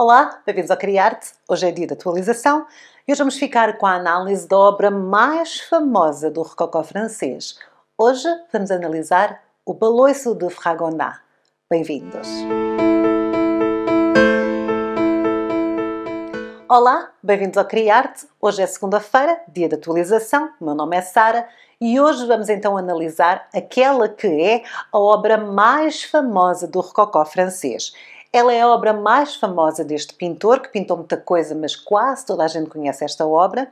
Olá, bem-vindos ao Criarte. Hoje é dia de atualização e hoje vamos ficar com a análise da obra mais famosa do rococó francês. Hoje vamos analisar o Baloiço de Fragonard. Bem-vindos! Olá, bem-vindos ao Criarte. Hoje é segunda-feira, dia de atualização. O meu nome é Sara e hoje vamos então analisar aquela que é a obra mais famosa do rococó francês. Ela é a obra mais famosa deste pintor, que pintou muita coisa, mas quase toda a gente conhece esta obra.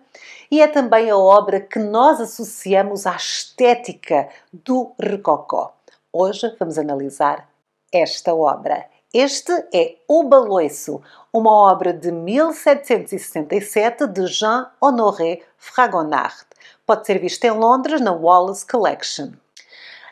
E é também a obra que nós associamos à estética do rococó. Hoje vamos analisar esta obra. Este é O Baloiço, uma obra de 1767 de Jean-Honoré Fragonard. Pode ser vista em Londres na Wallace Collection.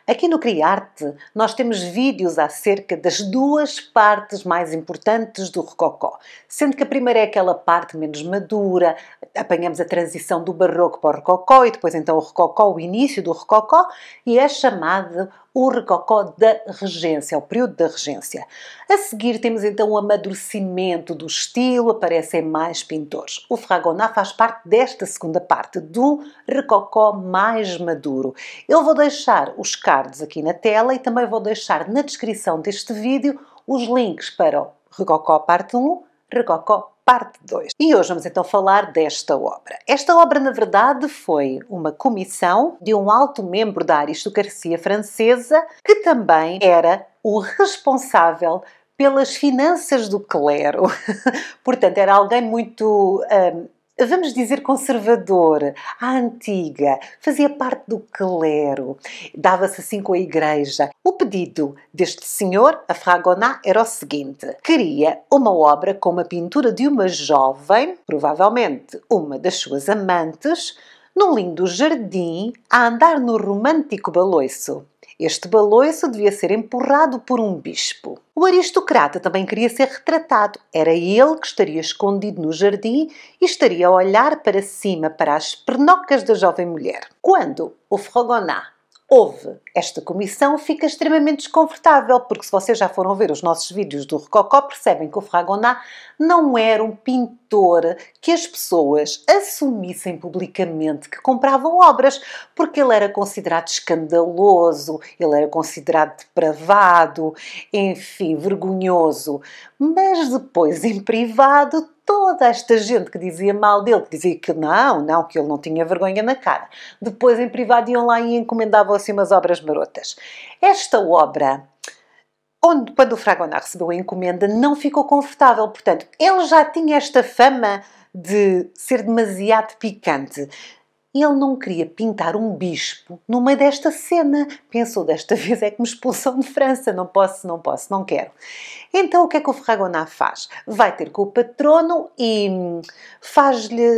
Aqui no Criarte, nós temos vídeos acerca das duas partes mais importantes do rococó, sendo que a primeira é aquela parte menos madura, apanhamos a transição do barroco para o rococó e depois então o rococó, o início do rococó, e é chamado o rococó da regência, o período da regência. A seguir temos então o amadurecimento do estilo, aparecem mais pintores. O Fragonard faz parte desta segunda parte, do rococó mais maduro. Eu vou deixar os cards aqui na tela e também vou deixar na descrição deste vídeo os links para o rococó parte 1, rococó parte 2. E hoje vamos então falar desta obra. Esta obra, na verdade, foi uma comissão de um alto membro da aristocracia francesa que também era o responsável pelas finanças do clero. Portanto, era alguém muito, vamos dizer, conservador, à antiga, fazia parte do clero, dava-se assim com a igreja. O pedido deste senhor, a Fragonard, era o seguinte: queria uma obra com uma pintura de uma jovem, provavelmente uma das suas amantes, num lindo jardim, a andar no romântico baloiço. Este baloiço devia ser empurrado por um bispo. O aristocrata também queria ser retratado. Era ele que estaria escondido no jardim e estaria a olhar para cima, para as pernocas da jovem mulher. Quando o Fragonard ouve esta comissão, fica extremamente desconfortável, porque se vocês já foram ver os nossos vídeos do rococó, percebem que o Fragonard não era um pintor que as pessoas assumissem publicamente que compravam obras, porque ele era considerado escandaloso, ele era considerado depravado, enfim, vergonhoso. Mas depois, em privado, toda esta gente que dizia mal dele, que dizia que que ele não tinha vergonha na cara, depois em privado iam lá e encomendavam assim umas obras marotas. Esta obra, quando o Fragonard recebeu a encomenda, não ficou confortável. Portanto, ele já tinha esta fama de ser demasiado picante. Ele não queria pintar um bispo no meio desta cena. Pensou, desta vez é que me expulsam de França. Não posso, não quero. Então, o que é que o Fragonard faz? Vai ter com o patrono e faz-lhe,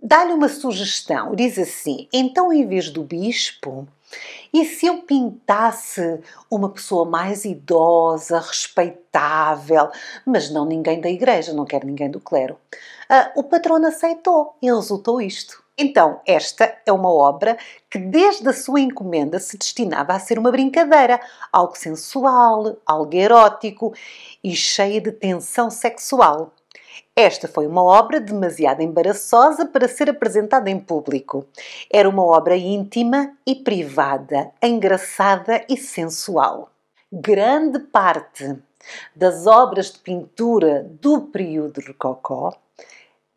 dá-lhe uma sugestão. Diz assim: então, em vez do bispo, e se eu pintasse uma pessoa mais idosa, respeitável, mas não ninguém da igreja, não quero ninguém do clero? O patrono aceitou e resultou isto. Então, esta é uma obra que desde a sua encomenda se destinava a ser uma brincadeira, algo sensual, algo erótico e cheia de tensão sexual. Esta foi uma obra demasiado embaraçosa para ser apresentada em público. Era uma obra íntima e privada, engraçada e sensual. Grande parte das obras de pintura do período rococó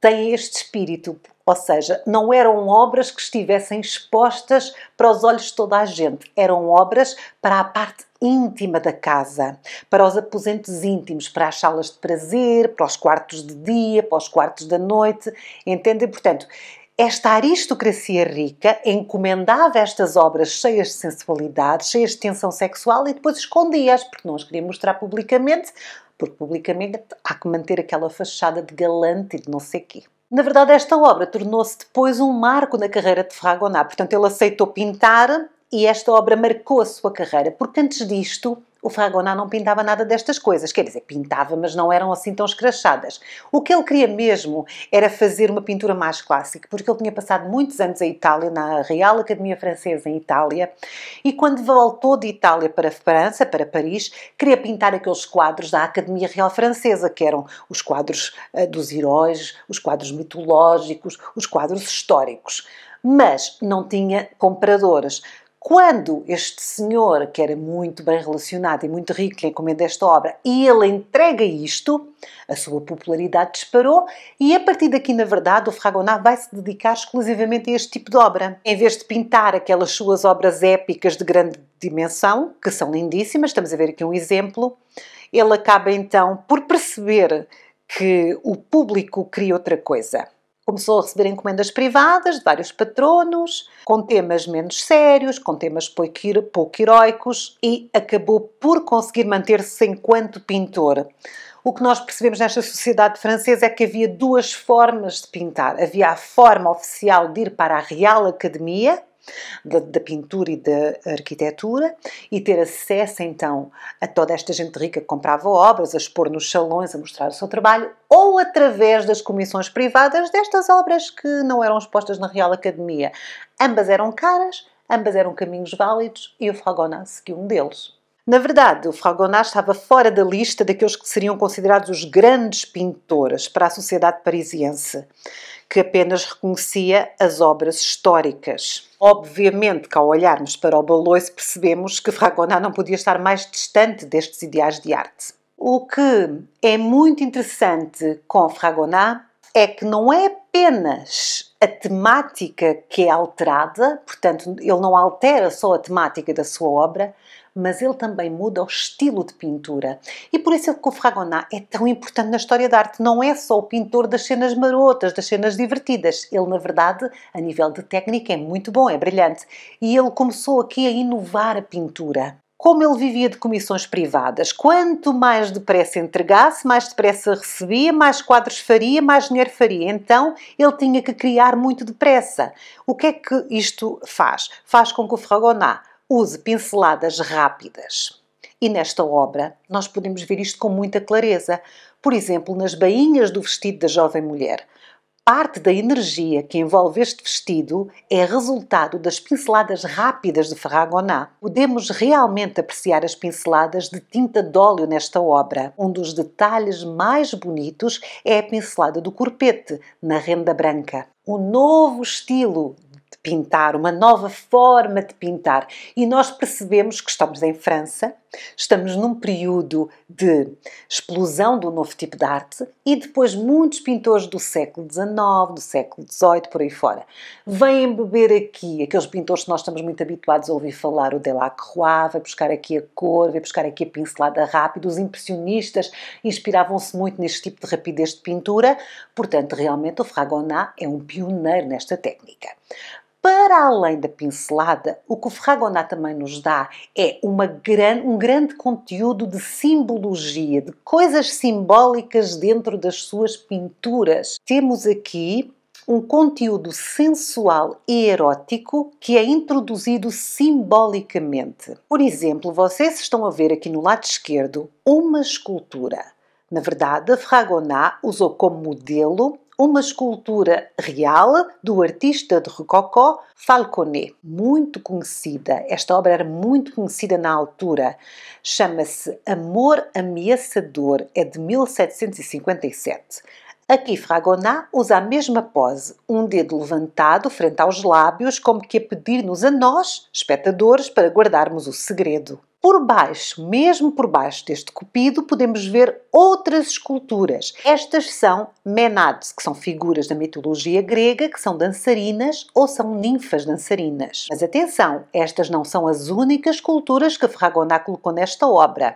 tem este espírito, ou seja, não eram obras que estivessem expostas para os olhos de toda a gente, eram obras para a parte íntima da casa, para os aposentos íntimos, para as salas de prazer, para os quartos de dia, para os quartos da noite, entendem? Portanto, esta aristocracia rica encomendava estas obras cheias de sensualidade, cheias de tensão sexual e depois escondia-as, porque não as queria mostrar publicamente, porque publicamente há que manter aquela fachada de galante e de não sei quê. Na verdade, esta obra tornou-se depois um marco na carreira de Fragonard. Portanto, ele aceitou pintar e esta obra marcou a sua carreira, porque antes disto o Fragonard não pintava nada destas coisas. Quer dizer, pintava, mas não eram assim tão escrachadas. O que ele queria mesmo era fazer uma pintura mais clássica, porque ele tinha passado muitos anos em Itália, na Real Academia Francesa em Itália, e quando voltou de Itália para a França, para Paris, queria pintar aqueles quadros da Academia Real Francesa, que eram os quadros dos heróis, os quadros mitológicos, os quadros históricos. Mas não tinha compradores. Quando este senhor, que era muito bem relacionado e muito rico, lhe encomenda esta obra, e ele entrega isto, a sua popularidade disparou e a partir daqui, na verdade, o Fragonard vai se dedicar exclusivamente a este tipo de obra. Em vez de pintar aquelas suas obras épicas de grande dimensão, que são lindíssimas, estamos a ver aqui um exemplo, ele acaba então por perceber que o público queria outra coisa. Começou a receber encomendas privadas de vários patronos, com temas menos sérios, com temas pouco heroicos e acabou por conseguir manter-se enquanto pintor. O que nós percebemos nesta sociedade francesa é que havia duas formas de pintar. Havia a forma oficial de ir para a Real Academia da pintura e da arquitetura e ter acesso então a toda esta gente rica que comprava obras, a expor nos salões, a mostrar o seu trabalho, ou através das comissões privadas destas obras que não eram expostas na Real Academia. Ambas eram caras, ambas eram caminhos válidos e o Fragonard seguiu um deles. Na verdade, o Fragonard estava fora da lista daqueles que seriam considerados os grandes pintores para a sociedade parisiense, que apenas reconhecia as obras históricas. Obviamente que ao olharmos para o Baloise percebemos que Fragonard não podia estar mais distante destes ideais de arte. O que é muito interessante com Fragonard é que não é apenas a temática que é alterada, portanto ele não altera só a temática da sua obra, mas ele também muda o estilo de pintura. E por isso é que o Fragonard é tão importante na história da arte. Não é só o pintor das cenas marotas, das cenas divertidas. Ele, na verdade, a nível de técnica é muito bom, é brilhante. E ele começou aqui a inovar a pintura. Como ele vivia de comissões privadas, quanto mais depressa entregasse, mais depressa recebia, mais quadros faria, mais dinheiro faria. Então, ele tinha que criar muito depressa. O que é que isto faz? Faz com que o Fragonard use pinceladas rápidas. E nesta obra nós podemos ver isto com muita clareza. Por exemplo, nas bainhas do vestido da jovem mulher. Parte da energia que envolve este vestido é resultado das pinceladas rápidas de Fragonard. Podemos realmente apreciar as pinceladas de tinta de óleo nesta obra. Um dos detalhes mais bonitos é a pincelada do corpete, na renda branca. Um novo estilo de pintar, uma nova forma de pintar. E nós percebemos que estamos em França, estamos num período de explosão do novo tipo de arte e depois muitos pintores do século XIX, do século XVIII, por aí fora, vêm beber aqui, aqueles pintores que nós estamos muito habituados a ouvir falar, o Delacroix, vai buscar aqui a cor, vai buscar aqui a pincelada rápida, os impressionistas inspiravam-se muito neste tipo de rapidez de pintura, portanto, realmente o Fragonard é um pioneiro nesta técnica. Para além da pincelada, o que o Fragonard também nos dá é um grande conteúdo de simbologia, de coisas simbólicas dentro das suas pinturas. Temos aqui um conteúdo sensual e erótico que é introduzido simbolicamente. Por exemplo, vocês estão a ver aqui no lado esquerdo uma escultura. Na verdade, Fragonard usou como modelo uma escultura real do artista de Rococó Falconet, muito conhecida. Esta obra era muito conhecida na altura. Chama-se Amor Ameaçador, é de 1757. Aqui Fragonard usa a mesma pose, um dedo levantado frente aos lábios, como que a pedir-nos a nós, espectadores, para guardarmos o segredo. Por baixo, mesmo por baixo deste cupido, podemos ver outras esculturas. Estas são Menades, que são figuras da mitologia grega, que são dançarinas ou são ninfas dançarinas. Mas atenção, estas não são as únicas esculturas que Fragonard colocou nesta obra.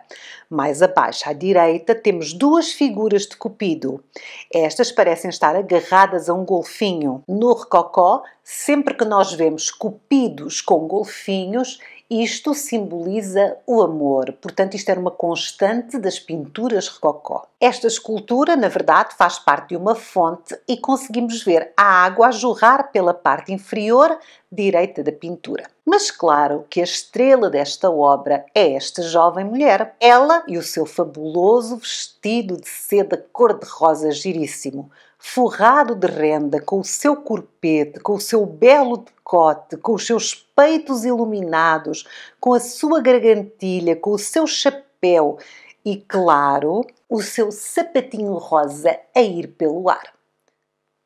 Mais abaixo, à direita, temos duas figuras de cupido. Estas parecem estar agarradas a um golfinho. No Rococó, sempre que nós vemos cupidos com golfinhos, isto simboliza o amor, portanto isto era uma constante das pinturas rococó. Esta escultura, na verdade, faz parte de uma fonte e conseguimos ver a água a jorrar pela parte inferior direita da pintura. Mas claro que a estrela desta obra é esta jovem mulher. Ela e o seu fabuloso vestido de seda cor-de-rosa giríssimo, forrado de renda, com o seu corpete, com o seu belo decote, com os seus peitos iluminados, com a sua gargantilha, com o seu chapéu e, claro, o seu sapatinho rosa a ir pelo ar.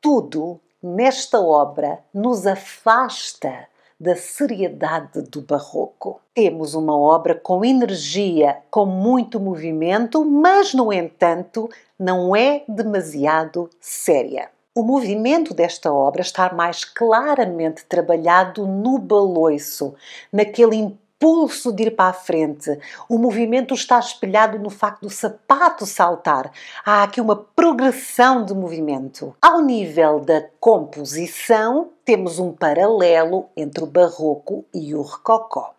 Tudo nesta obra nos afasta da seriedade do barroco. Temos uma obra com energia, com muito movimento, mas, no entanto, não é demasiado séria. O movimento desta obra está mais claramente trabalhado no baloiço, naquele impulso de ir para a frente. O movimento está espelhado no facto do sapato saltar. Há aqui uma progressão de movimento. Ao nível da composição, temos um paralelo entre o barroco e o rococó.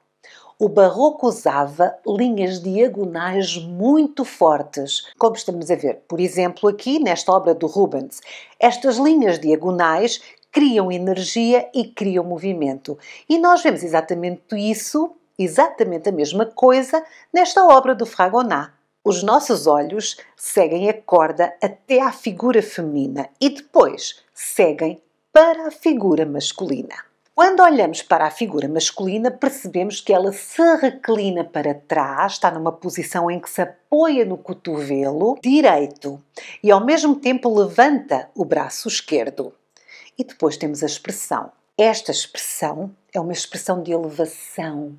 O barroco usava linhas diagonais muito fortes, como estamos a ver, por exemplo, aqui nesta obra do Rubens. Estas linhas diagonais criam energia e criam movimento. E nós vemos exatamente isso, exatamente a mesma coisa, nesta obra do Fragonard. Os nossos olhos seguem a corda até à figura feminina e depois seguem para a figura masculina. Quando olhamos para a figura masculina, percebemos que ela se reclina para trás, está numa posição em que se apoia no cotovelo direito e ao mesmo tempo levanta o braço esquerdo. E depois temos a expressão. Esta expressão é uma expressão de elevação,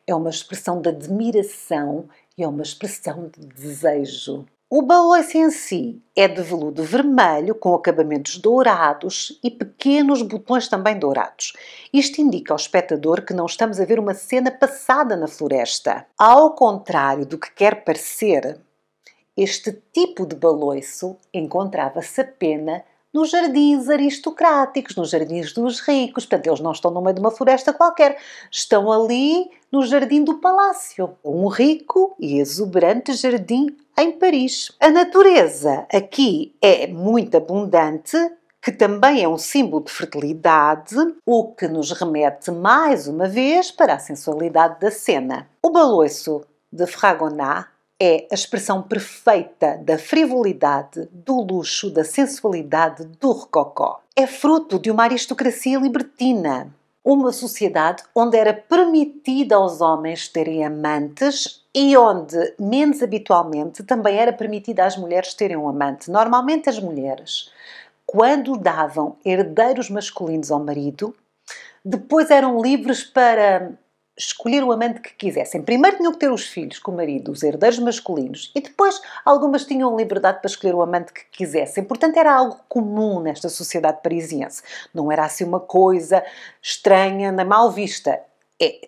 é uma expressão de admiração e é uma expressão de desejo. O baloiço em si é de veludo vermelho, com acabamentos dourados e pequenos botões também dourados. Isto indica ao espectador que não estamos a ver uma cena passada na floresta. Ao contrário do que quer parecer, este tipo de baloiço encontrava-se apenas nos jardins aristocráticos, nos jardins dos ricos. Portanto, eles não estão no meio de uma floresta qualquer. Estão ali no jardim do palácio. Um rico e exuberante jardim em Paris. A natureza aqui é muito abundante, que também é um símbolo de fertilidade, o que nos remete mais uma vez para a sensualidade da cena. O baloiço de Fragonard é a expressão perfeita da frivolidade, do luxo, da sensualidade do rococó. É fruto de uma aristocracia libertina, uma sociedade onde era permitido aos homens terem amantes e onde, menos habitualmente, também era permitido às mulheres terem um amante. Normalmente as mulheres, quando davam herdeiros masculinos ao marido, depois eram livres para escolher o amante que quisessem. Primeiro tinham que ter os filhos com o marido, os herdeiros masculinos, e depois algumas tinham liberdade para escolher o amante que quisessem. Portanto, era algo comum nesta sociedade parisiense. Não era assim uma coisa estranha, nem mal vista.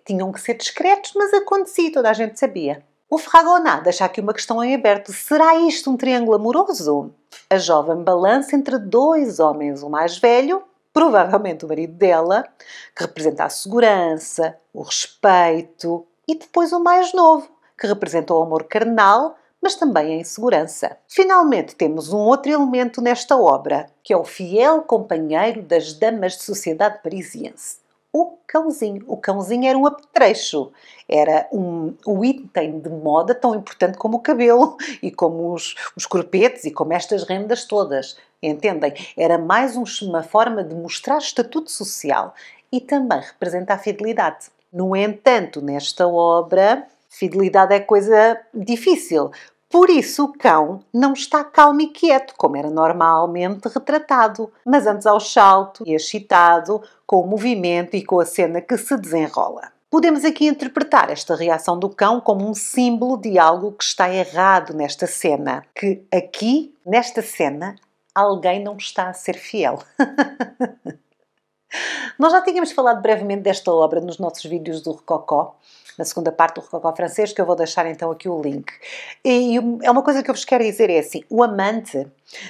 Tinham que ser discretos, mas acontecia, toda a gente sabia. O Fragonard deixa aqui uma questão em aberto. Será isto um triângulo amoroso? A jovem balança entre dois homens, o mais velho, provavelmente o marido dela, que representa a segurança, o respeito, e depois o mais novo, que representa o amor carnal, mas também a insegurança. Finalmente temos um outro elemento nesta obra, que é o fiel companheiro das damas de sociedade parisiense. O cãozinho. O cãozinho era um apetrecho. Era um item de moda tão importante como o cabelo e como os corpetes e como estas rendas todas. Entendem? Era mais uma forma de mostrar estatuto social e também representa a fidelidade. No entanto, nesta obra, fidelidade é coisa difícil. Por isso o cão não está calmo e quieto, como era normalmente retratado, mas antes ao salto e excitado, com o movimento e com a cena que se desenrola. Podemos aqui interpretar esta reação do cão como um símbolo de algo que está errado nesta cena, que aqui, nesta cena, alguém não está a ser fiel. Nós já tínhamos falado brevemente desta obra nos nossos vídeos do Rococó, na segunda parte do Rococó francês, que eu vou deixar então aqui o link. E é uma coisa que eu vos quero dizer, é assim, o amante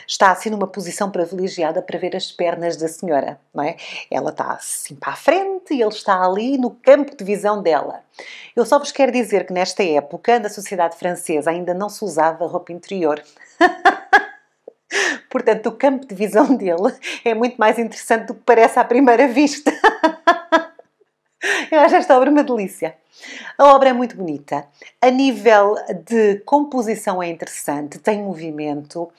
está assim numa posição privilegiada para ver as pernas da senhora, não é? Ela está assim para a frente e ele está ali no campo de visão dela. Eu só vos quero dizer que nesta época, na sociedade francesa, ainda não se usava roupa interior. Portanto, o campo de visão dele é muito mais interessante do que parece à primeira vista. Eu acho esta obra uma delícia. A obra é muito bonita. A nível de composição é interessante, tem movimento.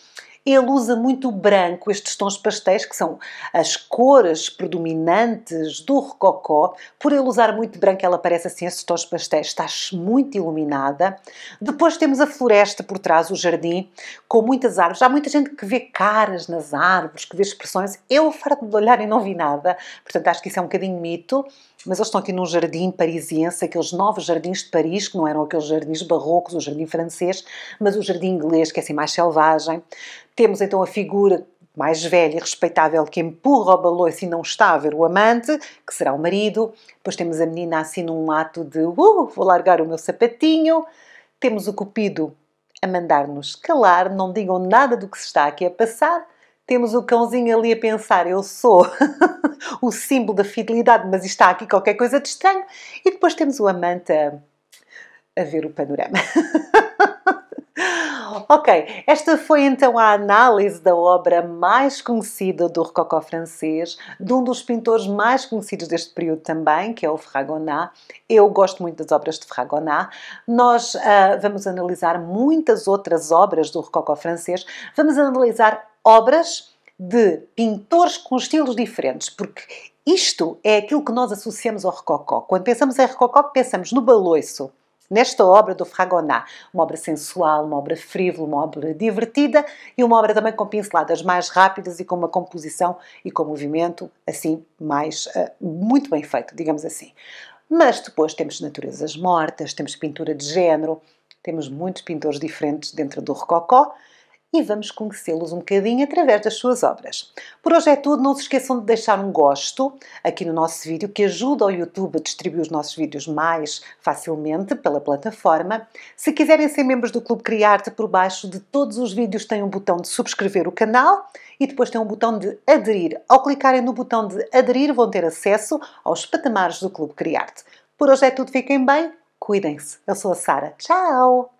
Ele usa muito o branco, estes tons pastéis, que são as cores predominantes do rococó. Por ele usar muito branco, ela parece assim, estes tons pastéis, está muito iluminada. Depois temos a floresta por trás, o jardim, com muitas árvores. Há muita gente que vê caras nas árvores, que vê expressões. Eu, farto de olhar e não vi nada. Portanto, acho que isso é um bocadinho mito. Mas eles estão aqui num jardim parisiense, aqueles novos jardins de Paris, que não eram aqueles jardins barrocos, o jardim francês, mas o jardim inglês, que é assim mais selvagem. Temos então a figura mais velha e respeitável que empurra o baloiço e não está a ver o amante, que será o marido. Depois temos a menina assim num ato de vou largar o meu sapatinho. Temos o Cupido a mandar-nos calar, não digam nada do que se está aqui a passar. Temos o cãozinho ali a pensar, eu sou o símbolo da fidelidade, mas está aqui qualquer coisa de estranho. E depois temos o amante a ver o panorama. Ok, esta foi então a análise da obra mais conhecida do Rococó francês, de um dos pintores mais conhecidos deste período também, que é o Fragonard. Eu gosto muito das obras de Fragonard. Nós vamos analisar muitas outras obras do Rococó francês. Vamos analisar obras de pintores com estilos diferentes, porque isto é aquilo que nós associamos ao Rococó. Quando pensamos em Rococó, pensamos no baloiço. Nesta obra do Fragonard, uma obra sensual, uma obra frívola, uma obra divertida e uma obra também com pinceladas mais rápidas e com uma composição e com movimento assim mais muito bem feito, digamos assim. Mas depois temos naturezas mortas, temos pintura de género, temos muitos pintores diferentes dentro do Rococó e vamos conhecê-los um bocadinho através das suas obras. Por hoje é tudo, não se esqueçam de deixar um gosto aqui no nosso vídeo, que ajuda o YouTube a distribuir os nossos vídeos mais facilmente pela plataforma. Se quiserem ser membros do Clube Criarte, por baixo de todos os vídeos tem um botão de subscrever o canal e depois tem um botão de aderir. Ao clicarem no botão de aderir vão ter acesso aos patamares do Clube Criarte. Por hoje é tudo, fiquem bem, cuidem-se. Eu sou a Sara. Tchau!